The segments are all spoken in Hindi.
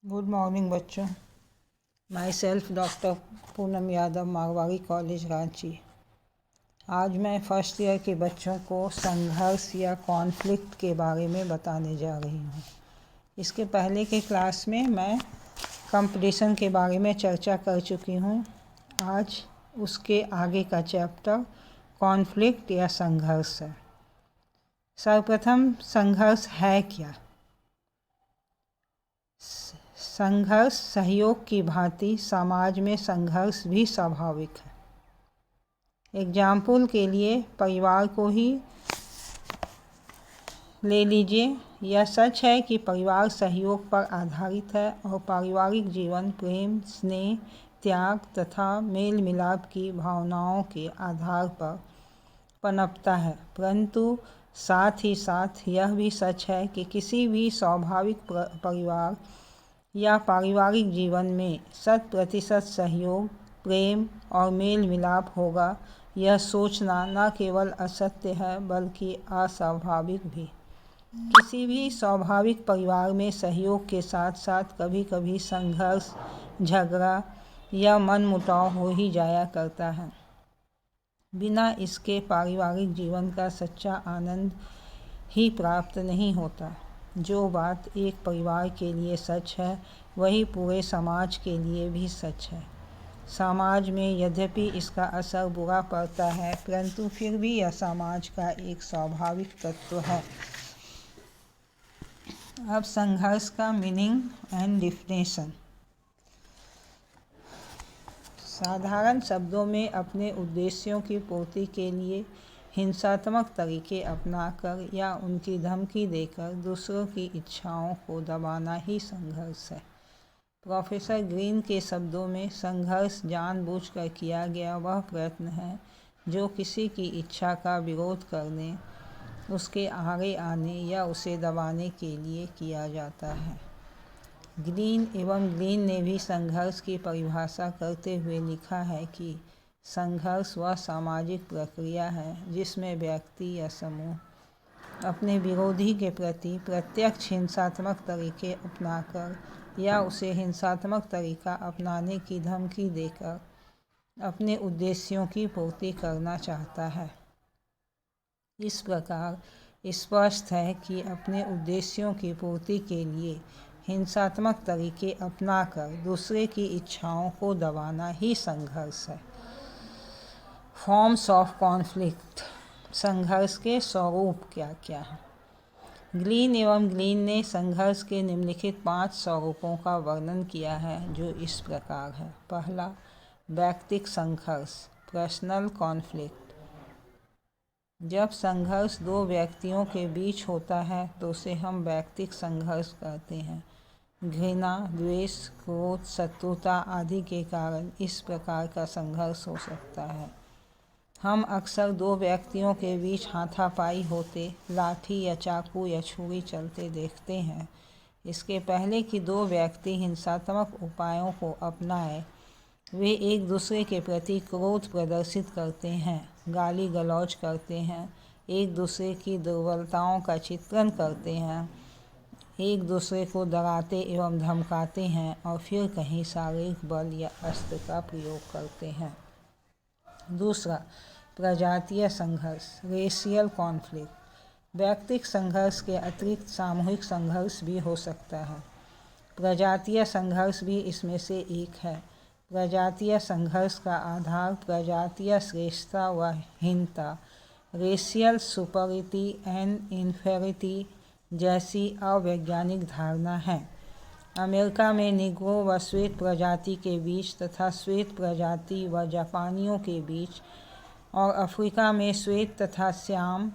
गुड मॉर्निंग बच्चों। My self doctor Poonam Yadav, Marwari college Ranchi. आज मैं फर्स्ट ईयर के बच्चों को संघर्ष या कॉन्फ्लिक्ट के बारे में बताने जा रही हूँ। इसके पहले के क्लास में मैं कंपटीशन के बारे में चर्चा कर चुकी हूँ। आज उसके आगे का चैप्टर कॉन्फ्लिक्ट या संघर्ष है। सर्वप्रथम संघर्ष है क्या? संघर्ष सहयोग की भांति समाज में संघर्ष भी स्वाभाविक है। एग्जाम्पल के लिए परिवार को ही ले लीजिए। यह सच है कि परिवार सहयोग पर आधारित है और पारिवारिक जीवन प्रेम, स्नेह, त्याग तथा मेल मिलाप की भावनाओं के आधार पर पनपता है। परंतु साथ ही साथ यह भी सच है कि किसी भी स्वाभाविक परिवार या पारिवारिक जीवन में 100% सहयोग, प्रेम और मेल मिलाप होगा, यह सोचना न केवल असत्य है बल्कि अस्वाभाविक भी। किसी भी स्वाभाविक परिवार में सहयोग के साथ साथ कभी कभी संघर्ष, झगड़ा या मनमुटाव हो ही जाया करता है। बिना इसके पारिवारिक जीवन का सच्चा आनंद ही प्राप्त नहीं होता। जो बात एक परिवार के लिए सच है वही पूरे समाज के लिए भी सच है। समाज में यद्यपि इसका असर बुरा पड़ता है, परंतु फिर भी यह समाज का एक स्वाभाविक तत्व है। अब संघर्ष का मीनिंग एंड डिफिनेशन। साधारण शब्दों में अपने उद्देश्यों की पूर्ति के लिए हिंसात्मक तरीके अपनाकर या उनकी धमकी देकर दूसरों की इच्छाओं को दबाना ही संघर्ष है। प्रोफेसर ग्रीन के शब्दों में संघर्ष जानबूझकर किया गया वह प्रयत्न है जो किसी की इच्छा का विरोध करने, उसके आगे आने या उसे दबाने के लिए किया जाता है। ग्रीन ने भी संघर्ष की परिभाषा करते हुए लिखा है कि संघर्ष वह सामाजिक प्रक्रिया है जिसमें व्यक्ति या समूह अपने विरोधी के प्रति प्रत्यक्ष हिंसात्मक तरीके अपनाकर या उसे हिंसात्मक तरीका अपनाने की धमकी देकर अपने उद्देश्यों की पूर्ति करना चाहता है। इस प्रकार स्पष्ट है कि अपने उद्देश्यों की पूर्ति के लिए हिंसात्मक तरीके अपनाकर दूसरे की इच्छाओं को दबाना ही संघर्ष है। Forms of conflict. संघर्ष के स्वरूप क्या क्या हैं? ग्रीन ने संघर्ष के निम्नलिखित 5 स्वरूपों का वर्णन किया है जो इस प्रकार है। पहला, व्यक्तिक संघर्ष, पर्सनल कॉन्फ्लिक्ट। जब संघर्ष 2 व्यक्तियों के बीच होता है तो उसे हम व्यक्तिक संघर्ष कहते हैं। घृणा, द्वेष, क्रोध, शत्रुता आदि के कारण इस प्रकार का संघर्ष हो सकता है। हम अक्सर 2 व्यक्तियों के बीच हाथापाई होते, लाठी या चाकू या छुरी चलते देखते हैं। इसके पहले कि 2 व्यक्ति हिंसात्मक उपायों को अपनाएं, वे एक दूसरे के प्रति क्रोध प्रदर्शित करते हैं, गाली गलौज करते हैं, एक दूसरे की दुर्बलताओं का चित्रण करते हैं, एक दूसरे को डराते एवं धमकाते हैं और फिर कहीं शारीरिक बल या अस्त्र का प्रयोग करते हैं। दूसरा, प्रजातीय संघर्ष, रेशियल कॉन्फ्लिक्ट। व्यक्तिक संघर्ष के अतिरिक्त सामूहिक संघर्ष भी हो सकता है। प्रजातीय संघर्ष भी इसमें से एक है। प्रजातीय संघर्ष का आधार प्रजातीय श्रेष्ठता व हीनता, रेशियल सुपरिटी एंड इन्फेरिटी जैसी अवैज्ञानिक धारणा है। अमेरिका में निग्रो व श्वेत प्रजाति के बीच तथा श्वेत प्रजाति व जापानियों के बीच और अफ्रीका में श्वेत तथा श्याम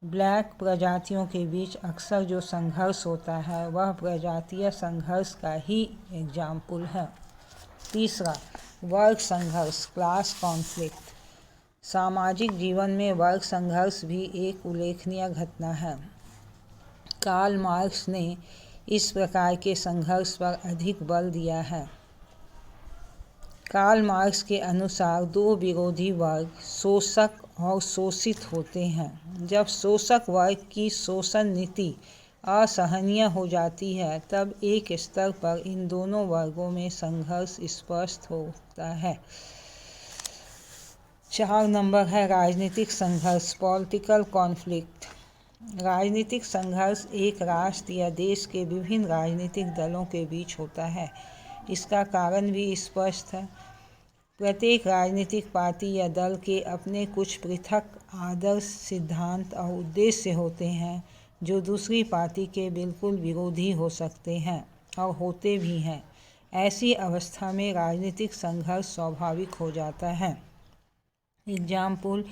ब्लैक प्रजातियों के बीच अक्सर जो संघर्ष होता है वह प्रजातीय संघर्ष का ही एग्जाम्पल है। तीसरा, वर्ग संघर्ष, क्लास कॉन्फ्लिक्ट। सामाजिक जीवन में वर्ग संघर्ष भी एक उल्लेखनीय घटना है। कार्ल मार्क्स ने इस प्रकार के संघर्ष पर अधिक बल दिया है। कार्ल मार्क्स के अनुसार 2 विरोधी वर्ग, शोषक और शोषित होते हैं। जब शोषक वर्ग की शोषण नीति असहनीय हो जाती है, तब एक स्तर पर इन दोनों वर्गों में संघर्ष स्पष्ट होता है। 4 नंबर है राजनीतिक संघर्ष, पॉलिटिकल कॉन्फ्लिक्ट। राजनीतिक संघर्ष एक राष्ट्र या देश के विभिन्न राजनीतिक दलों के बीच होता है। इसका कारण भी स्पष्ट है। प्रत्येक राजनीतिक पार्टी या दल के अपने कुछ पृथक आदर्श, सिद्धांत और उद्देश्य होते हैं जो दूसरी पार्टी के बिल्कुल विरोधी हो सकते हैं और होते भी हैं। ऐसी अवस्था में राजनीतिक संघर्ष स्वाभाविक हो जाता है। एग्जाम्पल,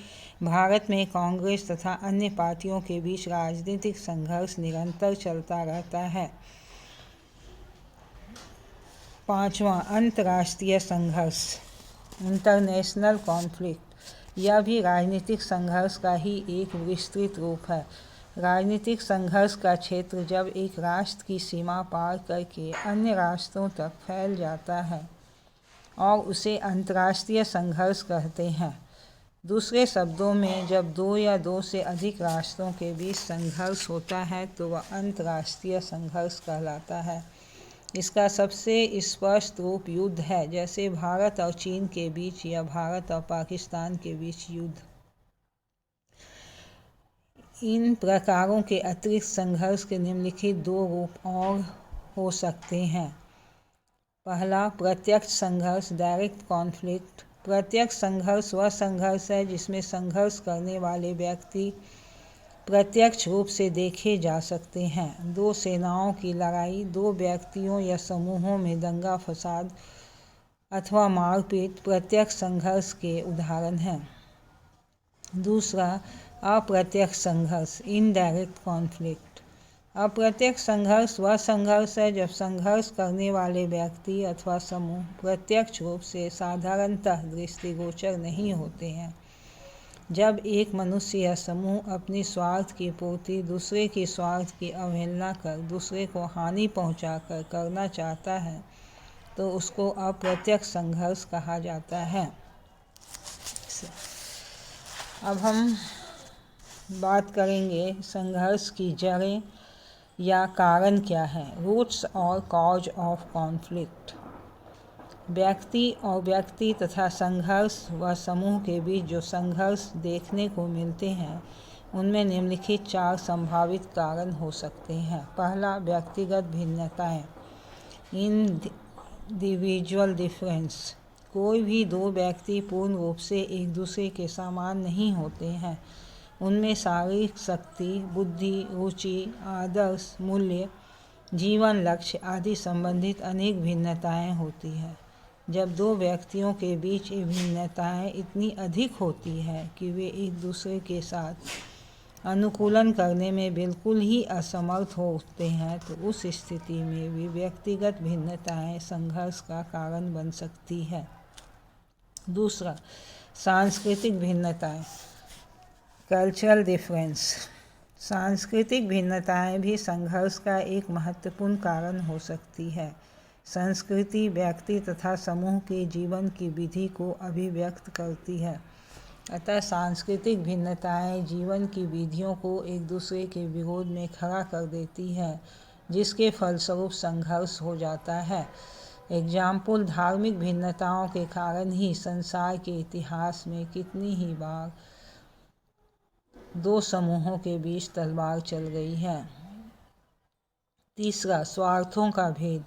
भारत में कांग्रेस तथा अन्य पार्टियों के बीच राजनीतिक संघर्ष निरंतर चलता रहता है। 5वां अंतर्राष्ट्रीय संघर्ष, इंटरनेशनल कॉन्फ्लिक्ट। यह भी राजनीतिक संघर्ष का ही एक विस्तृत रूप है। राजनीतिक संघर्ष का क्षेत्र जब एक राष्ट्र की सीमा पार करके अन्य राष्ट्रों तक फैल जाता है और उसे अंतर्राष्ट्रीय संघर्ष कहते हैं। दूसरे शब्दों में, जब 2 या 2 से अधिक राष्ट्रों के बीच संघर्ष होता है तो वह अंतर्राष्ट्रीय संघर्ष कहलाता है। इसका सबसे स्पष्ट रूप युद्ध है, जैसे भारत और चीन के बीच या भारत और पाकिस्तान के बीच युद्ध। इन प्रकारों के अतिरिक्त संघर्ष के निम्नलिखित 2 रूप और हो सकते हैं। पहला, प्रत्यक्ष संघर्ष, डायरेक्ट कॉन्फ्लिक्ट। प्रत्यक्ष संघर्ष वह संघर्ष है जिसमें संघर्ष करने वाले व्यक्ति प्रत्यक्ष रूप से देखे जा सकते हैं। 2 सेनाओं की लड़ाई, 2 व्यक्तियों या समूहों में दंगा फसाद अथवा मारपीट प्रत्यक्ष संघर्ष के उदाहरण हैं। दूसरा, अप्रत्यक्ष संघर्ष, इनडायरेक्ट कॉन्फ्लिक्ट। अप्रत्यक्ष संघर्ष वह संघर्ष है जब संघर्ष करने वाले व्यक्ति अथवा समूह प्रत्यक्ष रूप से साधारणतः दृष्टिगोचर नहीं होते हैं। जब एक मनुष्य या समूह अपनी स्वार्थ की पूर्ति दूसरे की स्वार्थ की अवहेलना कर दूसरे को हानि पहुंचाकर करना चाहता है तो उसको अप्रत्यक्ष संघर्ष कहा जाता है। अब हम बात करेंगे संघर्ष की जड़ें या कारण क्या है, रूट्स और कॉज ऑफ कॉन्फ्लिक्ट। व्यक्ति और व्यक्ति तथा संघर्ष व समूह के बीच जो संघर्ष देखने को मिलते हैं उनमें निम्नलिखित 4 संभावित कारण हो सकते हैं। पहला, व्यक्तिगत भिन्नताएं, इंडिविजुअल डिफरेंस। कोई भी 2 व्यक्ति पूर्ण रूप से एक दूसरे के समान नहीं होते हैं। उनमें शारीरिक शक्ति, बुद्धि, रुचि, आदर्श, मूल्य, जीवन लक्ष्य आदि संबंधित अनेक भिन्नताएं होती हैं। जब 2 व्यक्तियों के बीच ये भिन्नताएं इतनी अधिक होती है कि वे एक दूसरे के साथ अनुकूलन करने में बिल्कुल ही असमर्थ होते हैं तो उस स्थिति में भी व्यक्तिगत भिन्नताएं संघर्ष का कारण बन सकती है। दूसरा, सांस्कृतिक भिन्नताएं, कल्चरल डिफरेंस। सांस्कृतिक भिन्नताएं भी संघर्ष का एक महत्वपूर्ण कारण हो सकती है। संस्कृति व्यक्ति तथा समूह के जीवन की विधि को अभिव्यक्त करती है, अतः सांस्कृतिक भिन्नताएं जीवन की विधियों को एक दूसरे के विरोध में खड़ा कर देती है, जिसके फलस्वरूप संघर्ष हो जाता है। एग्जाम्पल, धार्मिक भिन्नताओं के कारण ही संसार के इतिहास में कितनी ही बार 2 समूहों के बीच तलवार चल गई है। तीसरा, स्वार्थों का भेद,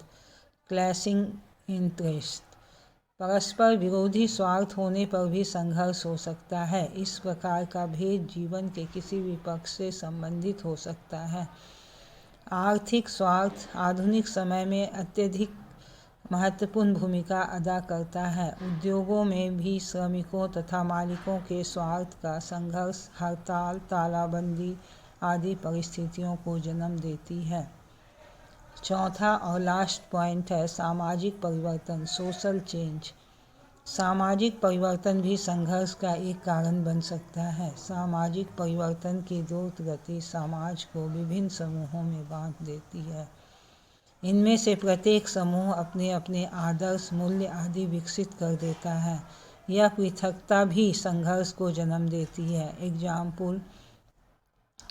क्लैशिंग इंटरेस्ट। परस्पर विरोधी स्वार्थ होने पर भी संघर्ष हो सकता है। इस प्रकार का भेद जीवन के किसी भी पक्ष से संबंधित हो सकता है। आर्थिक स्वार्थ आधुनिक समय में अत्यधिक महत्वपूर्ण भूमिका अदा करता है। उद्योगों में भी श्रमिकों तथा मालिकों के स्वार्थ का संघर्ष हड़ताल, तालाबंदी आदि परिस्थितियों को जन्म देती है। चौथा और लास्ट पॉइंट है सामाजिक परिवर्तन, सोशल चेंज। सामाजिक परिवर्तन भी संघर्ष का एक कारण बन सकता है। सामाजिक परिवर्तन की द्रुत गति समाज को विभिन्न समूहों में बांट देती है। इनमें से प्रत्येक समूह अपने अपने आदर्श, मूल्य आदि विकसित कर देता है। यह पृथकता भी संघर्ष को जन्म देती है। एग्जाम्पल,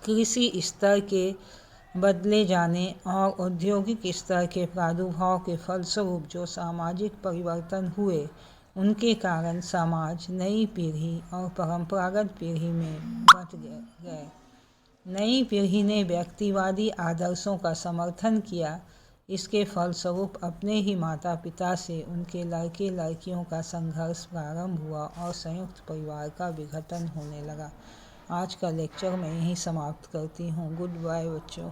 कृषि स्तर के बदले जाने और औद्योगिक स्तर के प्रादुर्भाव के फलस्वरूप जो सामाजिक परिवर्तन हुए, उनके कारण समाज नई पीढ़ी और परंपरागत पीढ़ी में बंट गए। नई पीढ़ी ने व्यक्तिवादी आदर्शों का समर्थन किया। इसके फलस्वरूप अपने ही माता पिता से उनके लड़के लड़कियों का संघर्ष प्रारंभ हुआ और संयुक्त परिवार का विघटन होने लगा। आज का लेक्चर मैं यहीं समाप्त करती हूँ। गुड बाय बच्चों।